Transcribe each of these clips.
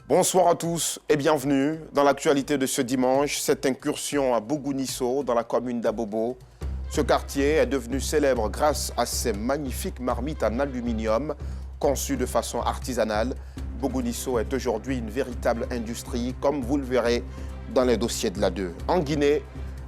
Bonsoir à tous et bienvenue dans l'actualité de ce dimanche, cette incursion à Bougounisso dans la commune d'Abobo. Ce quartier est devenu célèbre grâce à ses magnifiques marmites en aluminium conçues de façon artisanale. Bougounisso est aujourd'hui une véritable industrie, comme vous le verrez dans les dossiers de l'A2. En Guinée,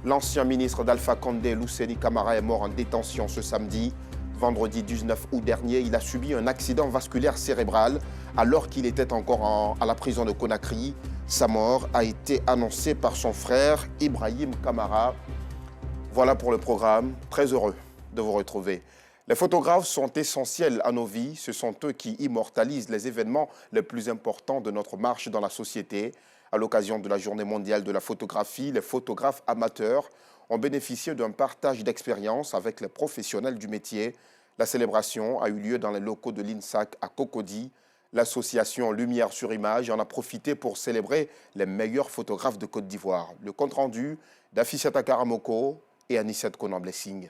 l'ancien ministre d'Alpha Condé, Luceni Camara, est mort en détention ce samedi. Vendredi 19 août dernier, il a subi un accident vasculaire cérébral alors qu'il était encore à la prison de Conakry. Sa mort a été annoncée par son frère Ibrahim Camara. Voilà pour le programme. Très heureux de vous retrouver. Les photographes sont essentiels à nos vies. Ce sont eux qui immortalisent les événements les plus importants de notre marche dans la société. À l'occasion de la Journée mondiale de la photographie, les photographes amateurs ont bénéficié d'un partage d'expérience avec les professionnels du métier. La célébration a eu lieu dans les locaux de l'INSAC à Cocody. L'association Lumière sur Image en a profité pour célébrer les meilleurs photographes de Côte d'Ivoire. Le compte-rendu d'Afisata Karamoko et Anissette Konan-Blessing.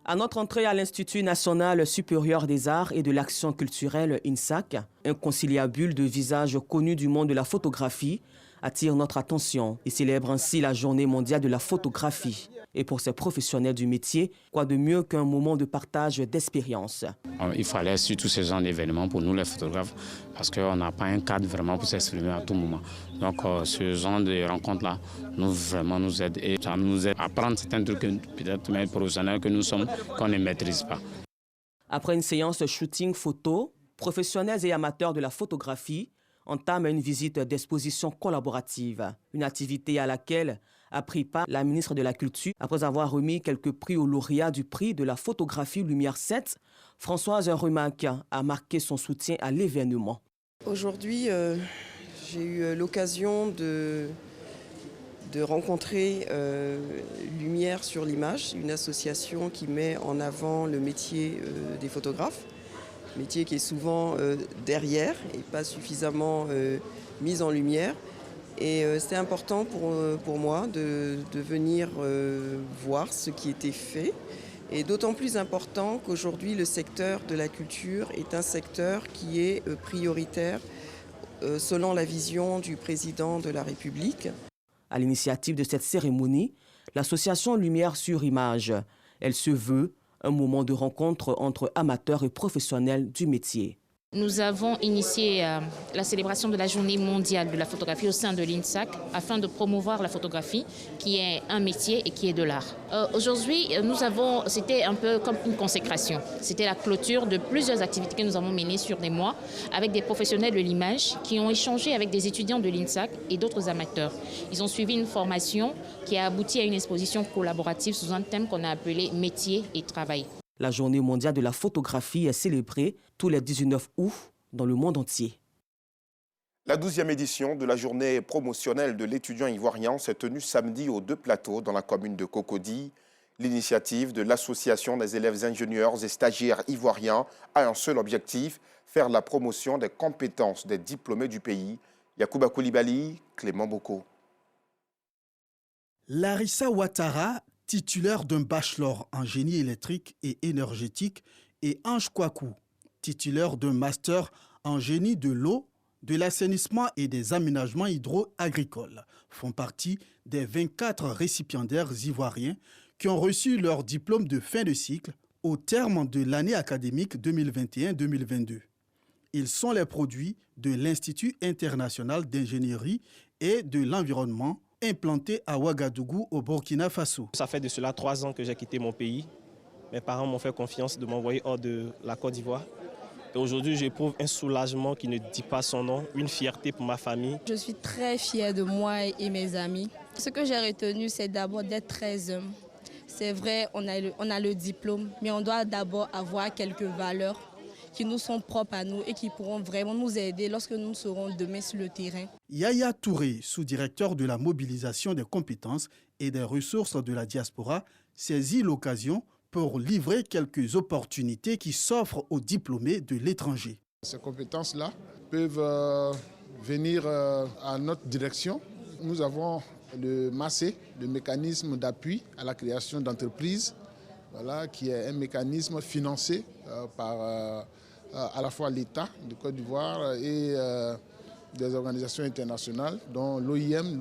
À notre entrée à l'Institut national supérieur des arts et de l'action culturelle INSAC, un conciliabule de visages connus du monde de la photographie attire notre attention et célèbre ainsi la Journée mondiale de la photographie. Et pour ces professionnels du métier, quoi de mieux qu'un moment de partage d'expérience? Il fallait surtout ce genre d'événement pour nous les photographes parce qu'on n'a pas un cadre vraiment pour s'exprimer à tout moment. Donc ce genre de rencontres-là nous aide et ça nous aide à apprendre certains trucs peut-être même professionnels que nous sommes qu'on ne maîtrise pas. Après une séance de shooting photo, professionnels et amateurs de la photographie entament une visite d'exposition collaborative, une activité à laquelle a pris part la ministre de la Culture. Après avoir remis quelques prix aux lauréats du prix de la photographie Lumière 7, Françoise Rumac a marqué son soutien à l'événement. Aujourd'hui, j'ai eu l'occasion de rencontrer Lumière sur l'image, une association qui met en avant le métier des photographes, métier qui est souvent derrière et pas suffisamment mis en lumière. Et c'était important pour moi de venir voir ce qui était fait. Et d'autant plus important qu'aujourd'hui, le secteur de la culture est un secteur qui est prioritaire selon la vision du président de la République. À l'initiative de cette cérémonie, l'association Lumière sur Image, elle se veut un moment de rencontre entre amateurs et professionnels du métier. Nous avons initié la célébration de la Journée mondiale de la photographie au sein de l'INSAC afin de promouvoir la photographie qui est un métier et qui est de l'art. Aujourd'hui, c'était un peu comme une consécration. C'était la clôture de plusieurs activités que nous avons menées sur des mois avec des professionnels de l'image qui ont échangé avec des étudiants de l'INSAC et d'autres amateurs. Ils ont suivi une formation qui a abouti à une exposition collaborative sous un thème qu'on a appelé « Métier et travail ». La Journée mondiale de la photographie est célébrée tous les 19 août dans le monde entier. La 12e édition de la journée promotionnelle de l'étudiant ivoirien s'est tenue samedi aux Deux Plateaux dans la commune de Cocody. L'initiative de l'Association des élèves ingénieurs et stagiaires ivoiriens a un seul objectif, faire la promotion des compétences des diplômés du pays. Yacouba Koulibaly, Clément Boko. Larissa Ouattara, titulaire d'un bachelor en génie électrique et énergétique, et Ange Kouakou, titulaire d'un master en génie de l'eau, de l'assainissement et des aménagements hydro-agricoles, font partie des 24 récipiendaires ivoiriens qui ont reçu leur diplôme de fin de cycle au terme de l'année académique 2021-2022. Ils sont les produits de l'Institut international d'ingénierie et de l'environnement implanté à Ouagadougou au Burkina Faso. Ça fait de cela 3 ans que j'ai quitté mon pays. Mes parents m'ont fait confiance de m'envoyer hors de la Côte d'Ivoire. Et aujourd'hui, j'éprouve un soulagement qui ne dit pas son nom, une fierté pour ma famille. Je suis très fière de moi et mes amis. Ce que j'ai retenu, c'est d'abord d'être très humble. C'est vrai, on a le diplôme, mais on doit d'abord avoir quelques valeurs qui nous sont propres à nous et qui pourront vraiment nous aider lorsque nous serons demain sur le terrain. Yaya Touré, sous-directeur de la mobilisation des compétences et des ressources de la diaspora, saisit l'occasion pour livrer quelques opportunités qui s'offrent aux diplômés de l'étranger. Ces compétences-là peuvent venir à notre direction. Nous avons le MACE, le mécanisme d'appui à la création d'entreprises, voilà, qui est un mécanisme financé par à la fois l'État de Côte d'Ivoire et des organisations internationales, dont l'OIM,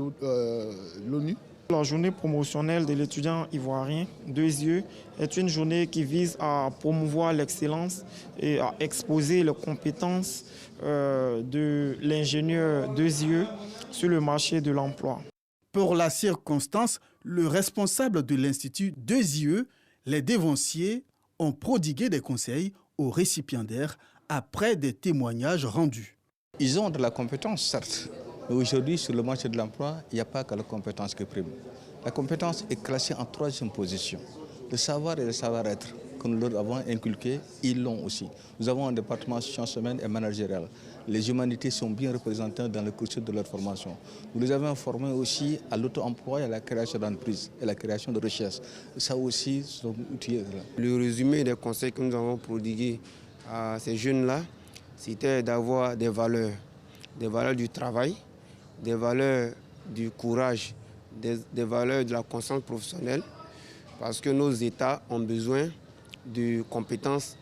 l'ONU. La journée promotionnelle de l'étudiant ivoirien 2 yeux est une journée qui vise à promouvoir l'excellence et à exposer les compétences de l'ingénieur 2 yeux sur le marché de l'emploi. Pour la circonstance, le responsable de l'Institut 2 yeux, les dévanciers, ont prodigué des conseils aux récipiendaires après des témoignages rendus. Ils ont de la compétence, certes. Mais aujourd'hui, sur le marché de l'emploi, il n'y a pas que la compétence qui prime. La compétence est classée en 3e position. Le savoir et le savoir-être que nous leur avons inculqué, ils l'ont aussi. Nous avons un département sciences humaines et managériales. Les humanités sont bien représentées dans le cursus de leur formation. Nous les avons formés aussi à l'auto-emploi et à la création d'entreprises et à la création de recherches. Ça aussi, sont utiles. Le résumé des conseils que nous avons prodigués à ces jeunes-là, c'était d'avoir des valeurs du travail, des valeurs du courage, des valeurs de la conscience professionnelle, parce que nos États ont besoin de compétences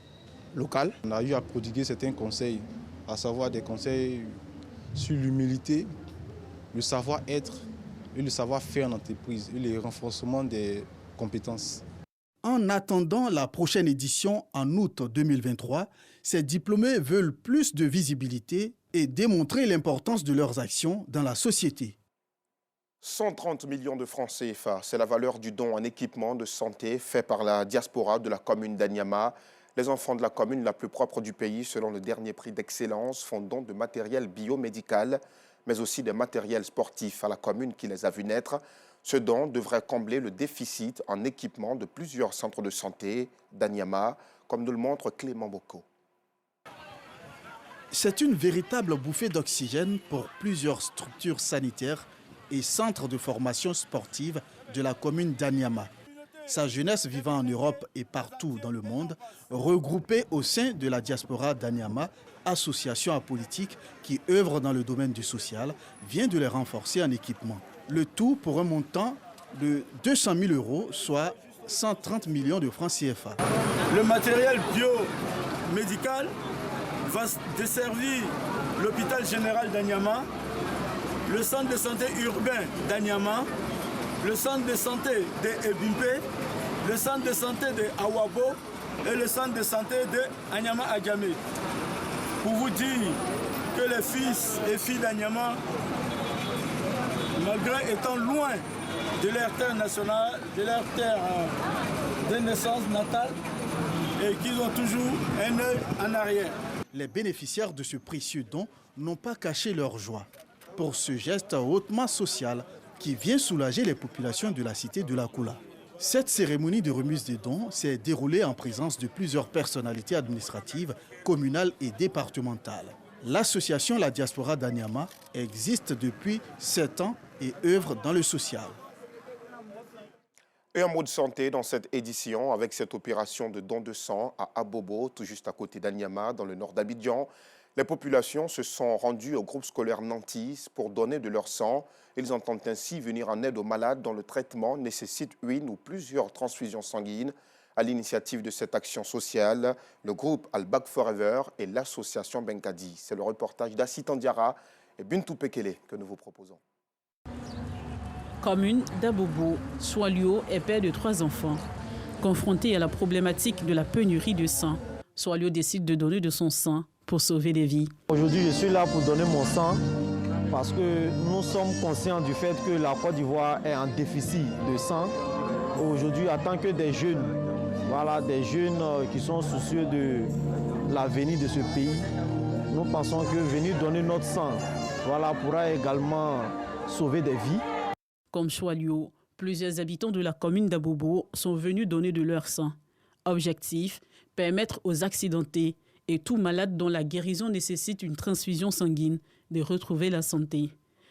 locales. On a eu à prodiguer certains conseils, à savoir des conseils sur l'humilité, le savoir-être et le savoir-faire en entreprise et le renforcement des compétences. En attendant la prochaine édition en août 2023, ces diplômés veulent plus de visibilité et démontrer l'importance de leurs actions dans la société. 130 millions de francs CFA, c'est la valeur du don en équipement de santé fait par la diaspora de la commune d'Anyama. Les enfants de la commune la plus propre du pays, selon le dernier prix d'excellence, font don de matériel biomédical, mais aussi de matériel sportif à la commune qui les a vus naître. Ce don devrait combler le déficit en équipement de plusieurs centres de santé d'Anyama, comme nous le montre Clément Boko. C'est une véritable bouffée d'oxygène pour plusieurs structures sanitaires et centres de formation sportive de la commune d'Anyama. Sa jeunesse vivant en Europe et partout dans le monde, regroupée au sein de la diaspora d'Anyama, association apolitique qui œuvre dans le domaine du social, vient de les renforcer en équipement. Le tout pour un montant de 200 000 €, soit 130 millions de francs CFA. Le matériel biomédical va desservir l'hôpital général d'Anyama, le centre de santé urbain d'Anyama, le centre de santé de Ebimpe, le centre de santé de Awabo et le centre de santé de Anyama Adjamé. Pour vous dire que les fils et filles d'Anyama, malgré étant loin de leur terre nationale, de leur terre de naissance natale, et qu'ils ont toujours un œil en arrière. Les bénéficiaires de ce précieux don n'ont pas caché leur joie pour ce geste hautement social qui vient soulager les populations de la cité de la Koula. Cette cérémonie de remise des dons s'est déroulée en présence de plusieurs personnalités administratives, communales et départementales. L'association La Diaspora d'Anyama existe depuis 7 ans et œuvre dans le social. Et un mot de santé dans cette édition avec cette opération de don de sang à Abobo, tout juste à côté d'Anyama, dans le nord d'Abidjan. Les populations se sont rendues au groupe scolaire Nantis pour donner de leur sang. Ils entendent ainsi venir en aide aux malades dont le traitement nécessite une ou plusieurs transfusions sanguines. À l'initiative de cette action sociale, le groupe Al Back Forever et l'association Benkadi. C'est le reportage d'Assit Andiara et Bintou Pekele que nous vous proposons. Commune d'Abobo, Soalio est père de 3 enfants. Confronté à la problématique de la pénurie de sang, Soalio décide de donner de son sang pour sauver des vies. Aujourd'hui, je suis là pour donner mon sang parce que nous sommes conscients du fait que la Côte d'Ivoire est en déficit de sang. Aujourd'hui, en tant que des jeunes, des jeunes qui sont soucieux de l'avenir de ce pays, nous pensons que venir donner notre sang pourra également sauver des vies. Comme Soalio, plusieurs habitants de la commune d'Abobo sont venus donner de leur sang. Objectif, permettre aux accidentés et tout malade dont la guérison nécessite une transfusion sanguine de retrouver la santé.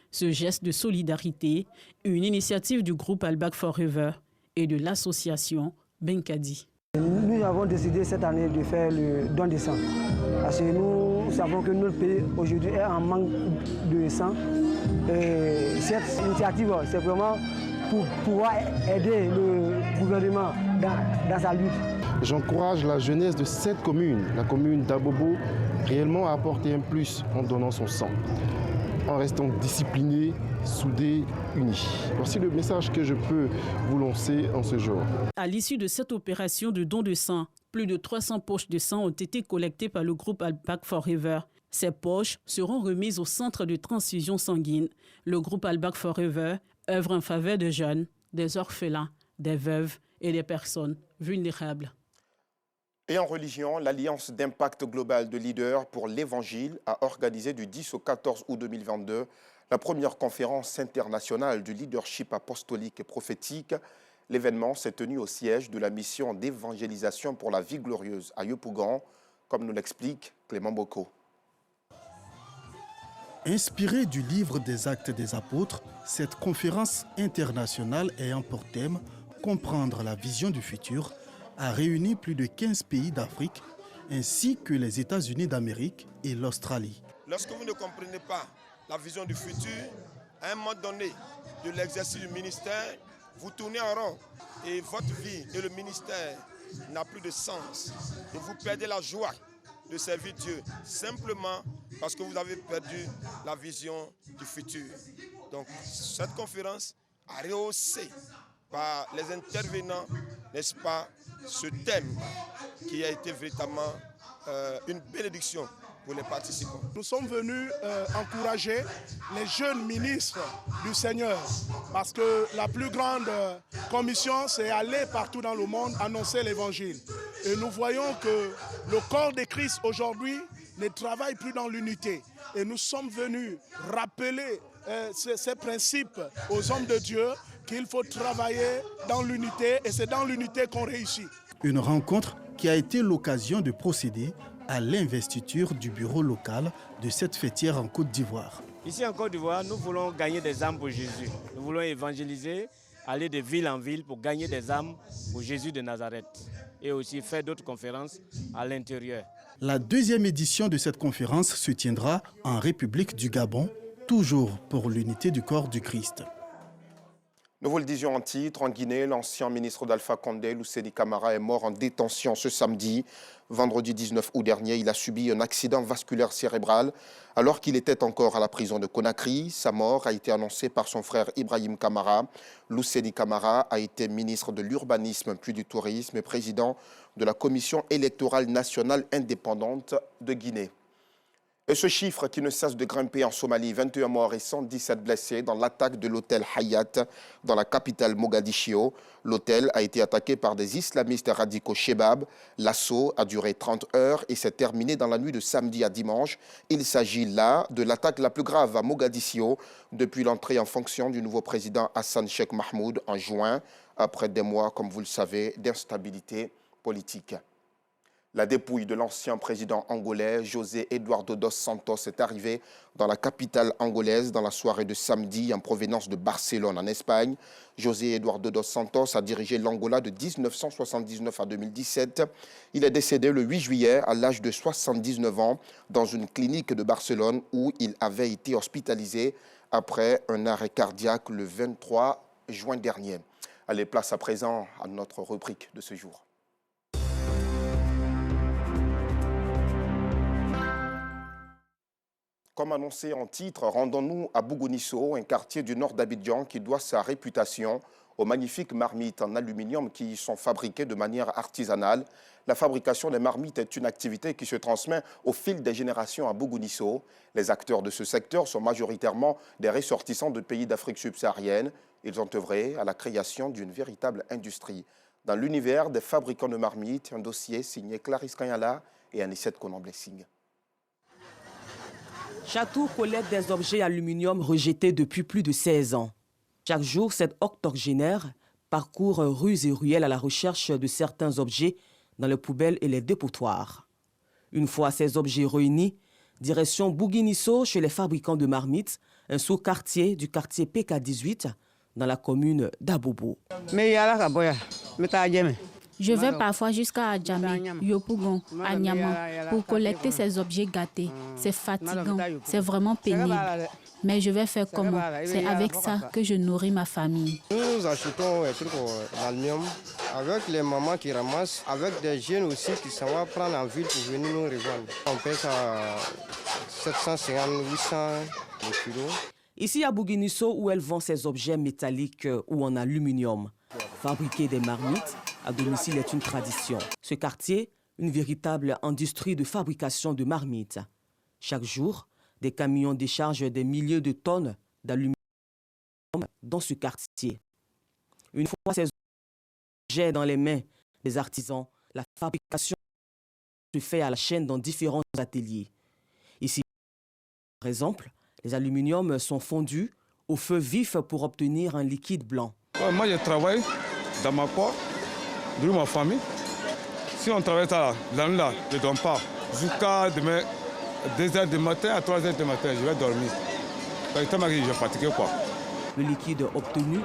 Ce geste de solidarité, une initiative du groupe Al Back Forever et de l'association Benkadi. Nous avons décidé cette année de faire le don de sang. Parce que nous savons que notre pays aujourd'hui est en manque de sang. Et cette initiative, c'est vraiment pour pouvoir aider le gouvernement dans sa lutte. J'encourage la jeunesse de cette commune, la commune d'Abobo, réellement à apporter un plus en donnant son sang, en restant discipliné, soudé, unis. Voici le message que je peux vous lancer en ce jour. À l'issue de cette opération de don de sang, plus de 300 poches de sang ont été collectées par le groupe Albac Forever. Ces poches seront remises au centre de transfusion sanguine. Le groupe Albac Forever œuvre en faveur des jeunes, des orphelins, des veuves et des personnes vulnérables. Et en religion, l'Alliance d'impact global de leaders pour l'Évangile a organisé du 10 au 14 août 2022 la première conférence internationale du leadership apostolique et prophétique. L'événement s'est tenu au siège de la mission d'évangélisation pour la vie glorieuse à Yopougon, comme nous l'explique Clément Boko. Inspirée du livre des Actes des Apôtres, cette conférence internationale ayant pour thème « Comprendre la vision du futur » a réuni plus de 15 pays d'Afrique, ainsi que les États-Unis d'Amérique et l'Australie. Lorsque vous ne comprenez pas la vision du futur, à un moment donné de l'exercice du ministère, vous tournez en rond et votre vie et le ministère n'a plus de sens. Et vous perdez la joie de servir Dieu, simplement parce que vous avez perdu la vision du futur. Donc cette conférence a rehaussé par les intervenants, n'est-ce pas, ce thème qui a été véritablement une bénédiction pour les participants. Nous sommes venus encourager les jeunes ministres du Seigneur parce que la plus grande commission, c'est aller partout dans le monde annoncer l'évangile. Et nous voyons que le corps de Christ aujourd'hui ne travaille plus dans l'unité. Et nous sommes venus rappeler ces principes aux hommes de Dieu qu'il faut travailler dans l'unité et c'est dans l'unité qu'on réussit. Une rencontre qui a été l'occasion de procéder à l'investiture du bureau local de cette fêtière en Côte d'Ivoire. Ici en Côte d'Ivoire, nous voulons gagner des âmes pour Jésus. Nous voulons évangéliser, aller de ville en ville pour gagner des âmes pour Jésus de Nazareth et aussi faire d'autres conférences à l'intérieur. La deuxième édition de cette conférence se tiendra en République du Gabon, toujours pour l'unité du corps du Christ. Nous vous le disions en titre, en Guinée, l'ancien ministre d'Alpha Condé, Lousséni Camara, est mort en détention ce samedi. Vendredi 19 août dernier, il a subi un accident vasculaire cérébral alors qu'il était encore à la prison de Conakry. Sa mort a été annoncée par son frère Ibrahim Camara. Lousséni Camara a été ministre de l'Urbanisme puis du Tourisme et président de la Commission électorale nationale indépendante de Guinée. Et ce chiffre qui ne cesse de grimper en Somalie, 21 morts et 117 blessés dans l'attaque de l'hôtel Hayat dans la capitale Mogadiscio. L'hôtel a été attaqué par des islamistes radicaux Shebab. L'assaut a duré 30 heures et s'est terminé dans la nuit de samedi à dimanche. Il s'agit là de l'attaque la plus grave à Mogadiscio depuis l'entrée en fonction du nouveau président Hassan Sheikh Mahmoud en juin, après des mois, comme vous le savez, d'instabilité politique. La dépouille de l'ancien président angolais, José Eduardo dos Santos, est arrivée dans la capitale angolaise dans la soirée de samedi en provenance de Barcelone, en Espagne. José Eduardo dos Santos a dirigé l'Angola de 1979 à 2017. Il est décédé le 8 juillet à l'âge de 79 ans dans une clinique de Barcelone où il avait été hospitalisé après un arrêt cardiaque le 23 juin dernier. Allez, place à présent à notre rubrique de ce jour. Comme annoncé en titre, rendons-nous à Bougounisso, un quartier du nord d'Abidjan qui doit sa réputation aux magnifiques marmites en aluminium qui y sont fabriquées de manière artisanale. La fabrication des marmites est une activité qui se transmet au fil des générations à Bougounisso. Les acteurs de ce secteur sont majoritairement des ressortissants de pays d'Afrique subsaharienne. Ils ont œuvré à la création d'une véritable industrie. Dans l'univers des fabricants de marmites, un dossier signé Clarisse Kanyala et Anissette Konan-Blessing. Chatou collecte des objets aluminium rejetés depuis plus de 16 ans. Chaque jour, cet octogénaire parcourt rues et ruelles à la recherche de certains objets dans les poubelles et les dépotoirs. Une fois ces objets réunis, direction Bouguinisso chez les fabricants de marmites, un sous-quartier du quartier PK18 dans la commune d'Abobo. Je vais parfois jusqu'à Adjamé, Yopougon, à Niamey pour collecter ces objets gâtés. C'est fatigant, c'est vraiment pénible. Mais je vais faire comment? C'est avec ça que je nourris ma famille. Nous achetons des trucs en aluminium avec les mamans qui ramassent, avec des jeunes aussi qui s'en vont prendre en ville pour venir nous revendre. On paie ça 750, 800 le kilo. Ici à Bouguinisso, où elle vend ses objets métalliques ou en aluminium. Fabriquer des marmites à domicile est une tradition. Ce quartier, une véritable industrie de fabrication de marmites. Chaque jour, des camions déchargent des milliers de tonnes d'aluminium dans ce quartier. Une fois ces objets dans les mains des artisans, la fabrication se fait à la chaîne dans différents ateliers. Ici, par exemple, les aluminiums sont fondus au feu vif pour obtenir un liquide blanc. Moi, je travaille dans ma porte, dans ma famille. Si on travaille ça, la nuit, là, je ne dors pas. Jusqu'à demain, 2h du matin à 3h du matin, je vais dormir. Je vais fatiguer, quoi. Le liquide obtenu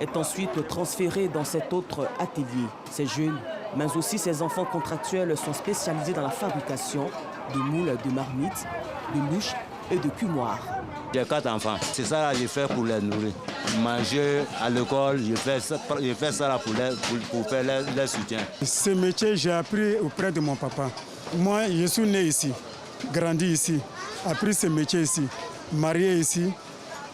est ensuite transféré dans cet autre atelier. Ces jeunes, mais aussi ces enfants contractuels sont spécialisés dans la fabrication de moules de marmites, de louches et de cumoirs. J'ai 4 enfants. C'est ça que je fais pour les nourrir. Manger à l'école, je fais ça là pour faire leur soutien. Ce métier, j'ai appris auprès de mon papa. Moi, je suis né ici, grandi ici, appris ce métier ici, marié ici.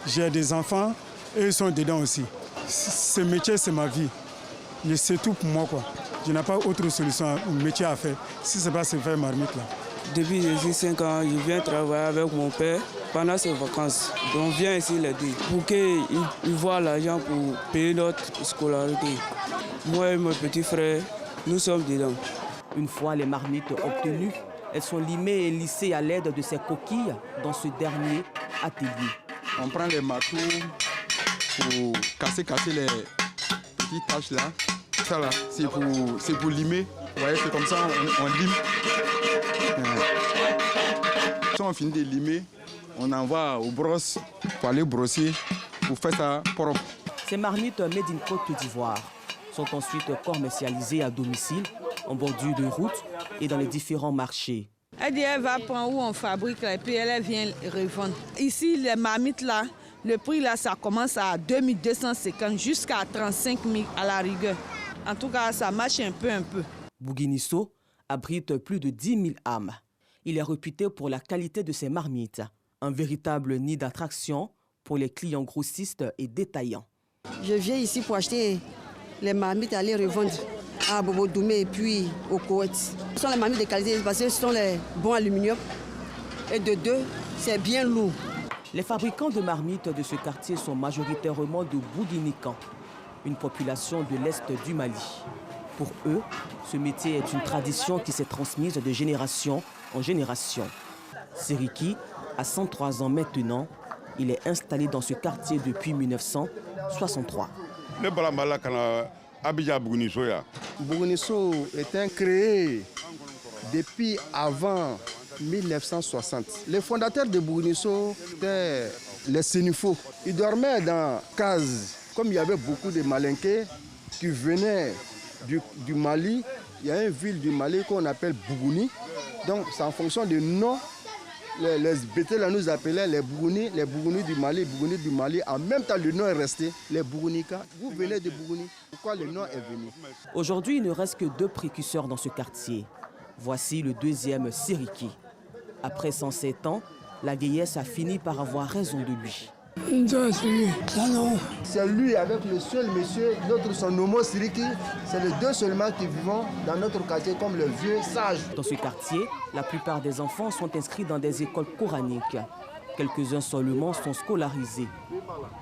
J'ai des enfants et ils sont dedans aussi. Ce métier, c'est ma vie. C'est tout pour moi, quoi. Je n'ai pas autre solution, un métier à faire, si ce n'est pas se faire marmite là. Depuis j'ai 5 ans, je viens travailler avec mon père pendant ses vacances. Donc on vient ici l'aider pour qu'il voit l'argent pour payer notre scolarité. Moi et mon petit frère, nous sommes dedans. Une fois les marmites obtenues, elles sont limées et lissées à l'aide de ces coquilles dans ce dernier atelier. On prend les marteaux pour casser les petites taches là. Ça là, c'est pour limer. Vous voyez, c'est comme ça, on lime. Si on finit de limer, on envoie aux brosses pour aller brosser, pour faire ça propre. Ces marmites made in Côte d'Ivoire sont ensuite commercialisées à domicile, en bordure de route et dans les différents marchés. Elle va prendre où on fabrique et puis elle vient revendre. Ici, les marmites là, le prix là, ça commence à 2250 jusqu'à 35 000 à la rigueur. En tout cas, ça marche un peu. Bouguinisso abrite plus de 10 000 âmes. Il est réputé pour la qualité de ses marmites, un véritable nid d'attraction pour les clients grossistes et détaillants. Je viens ici pour acheter les marmites et aller revendre à Bobo Doumé et puis au Koweït. Ce sont les marmites de qualité parce que ce sont les bons aluminium et de deux, c'est bien lourd. Les fabricants de marmites de ce quartier sont majoritairement de Bouguinican, une population de l'Est du Mali. Pour eux, ce métier est une tradition qui s'est transmise de génération en génération. Siriki a 103 ans maintenant. Il est installé dans ce quartier depuis 1963. Bouguinisso est créé depuis avant 1960. Les fondateurs de Bouguinisso étaient les Sénifaux. Ils dormaient dans cases. Comme il y avait beaucoup de Malinqués qui venaient du Mali, il y a une ville du Mali qu'on appelle Bougouni. Donc c'est en fonction du nom, les Bétés là nous appelaient les Bougounis du Mali. En même temps le nom est resté, les Bougounika. Vous venez de Bougouni, pourquoi le nom est venu? Aujourd'hui, il ne reste que 2 précurseurs dans ce quartier. Voici le deuxième Siriki. Après 107 ans, la vieillesse a fini par avoir raison de lui. C'est lui avec le seul monsieur, l'autre son Nomo Siriki. C'est les deux seulement qui vivent dans notre quartier comme le vieux sage. Dans ce quartier, la plupart des enfants sont inscrits dans des écoles coraniques. Quelques-uns seulement sont scolarisés.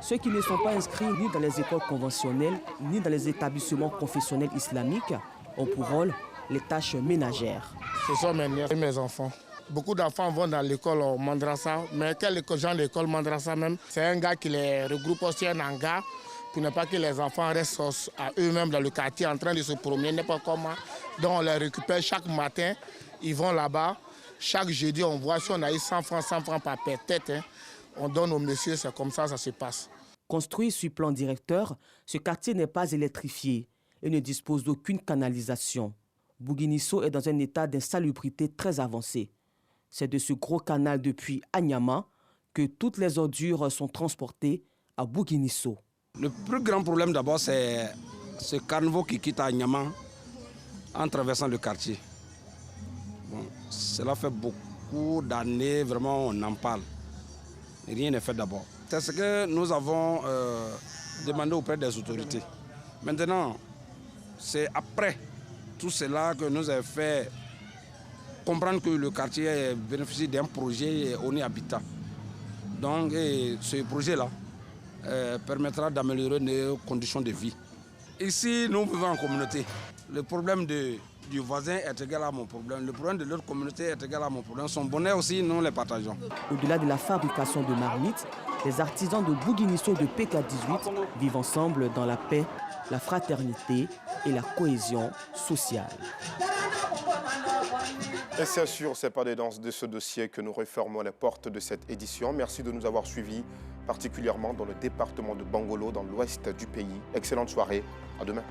Ceux qui ne sont pas inscrits ni dans les écoles conventionnelles, ni dans les établissements confessionnels islamiques ont pour rôle les tâches ménagères. Ce sont mes enfants. Beaucoup d'enfants vont dans l'école Mandrasa, mais quel genre d'école Mandrasa même? C'est un gars qui les regroupe aussi en hangar pour ne pas que les enfants restent à eux-mêmes dans le quartier en train de se promener, n'importe comment. Donc on les récupère chaque matin, ils vont là-bas. Chaque jeudi, on voit si on a eu 100 francs par tête. On donne aux messieurs, c'est comme ça se passe. Construit sur plan directeur, ce quartier n'est pas électrifié. et ne dispose d'aucune canalisation. Bouguinisso est dans un état d'insalubrité très avancé. C'est de ce gros canal depuis Agnama que toutes les ordures sont transportées à Bouguinisso. Le plus grand problème d'abord, c'est ce caniveau qui quitte Agnama en traversant le quartier. Bon, cela fait beaucoup d'années, vraiment on en parle. Et rien n'est fait d'abord. C'est ce que nous avons demandé auprès des autorités. Maintenant, c'est après tout cela que nous avons fait comprendre que le quartier bénéficie d'un projet ONU Habitat. Donc ce projet-là permettra d'améliorer nos conditions de vie. Ici, nous vivons en communauté. Le problème du voisin est égal à mon problème. Le problème de l'autre communauté est égal à mon problème. Son bonheur aussi, nous les partageons. Au-delà de la fabrication de marmites, les artisans de Bouguinisso de PK18 vivent ensemble dans la paix, la fraternité et la cohésion sociale. Et c'est sur ces pas de danse de ce dossier que nous refermons les portes de cette édition. Merci de nous avoir suivis, particulièrement dans le département de Bangolo, dans l'ouest du pays. Excellente soirée, à demain.